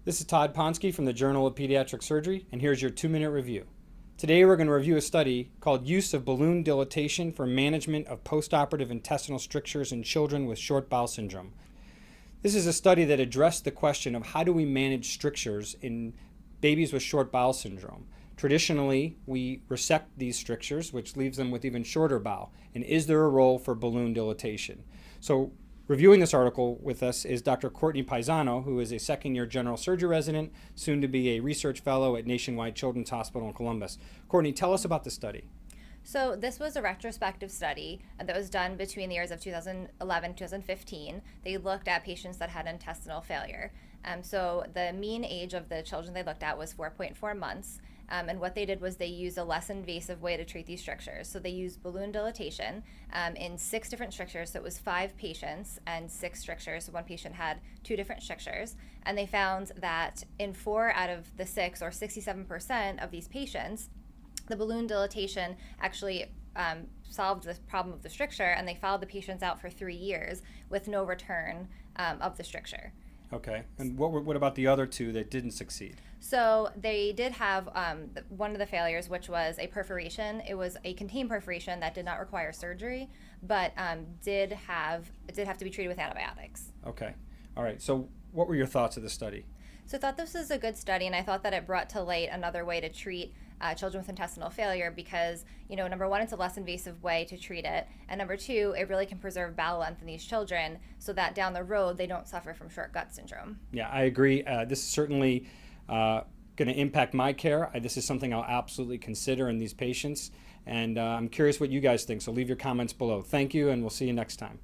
This is Todd Ponsky from the Journal of Pediatric Surgery, and here's your 2-minute review. Today we're going to review a study called Use of Balloon Dilatation for Management of Postoperative Intestinal Strictures in Children with Short Bowel Syndrome. This is a study that addressed the question of how do we manage strictures in babies with short bowel syndrome. Traditionally, we resect these strictures, which leaves them with even shorter bowel. And is there a role for balloon dilatation? So, reviewing this article with us is Dr. Courtney Pisano, who is a second-year general surgery resident, soon to be a research fellow at Nationwide Children's Hospital in Columbus. Courtney, tell us about the study. So this was a retrospective study that was done between the years of 2011 and 2015. They looked at patients that had intestinal failure. So the mean age of the children they looked at was 4.4 months. And what they did was they used a less invasive way to treat these strictures. So they used balloon dilatation in 6 different strictures. So it was 5 patients and 6 strictures. So one patient had 2 different strictures. And they found that in 4 out of the 6, or 67% of these patients, the balloon dilatation actually solved the problem of the stricture, and they followed the patients out for 3 years with no return of the stricture. Okay, and what about the other 2 that didn't succeed? So they did have one of the failures, which was a perforation. It was a contained perforation that did not require surgery, but did have to be treated with antibiotics. Okay, all right, so what were your thoughts of the study? So I thought this was a good study, and I thought that it brought to light another way to treat children with intestinal failure because, number one, it's a less invasive way to treat it, and number 2, it really can preserve bowel length in these children so that down the road they don't suffer from short gut syndrome. Yeah, I agree. This is certainly going to impact my care. This is something I'll absolutely consider in these patients, and I'm curious what you guys think, so leave your comments below. Thank you, and we'll see you next time.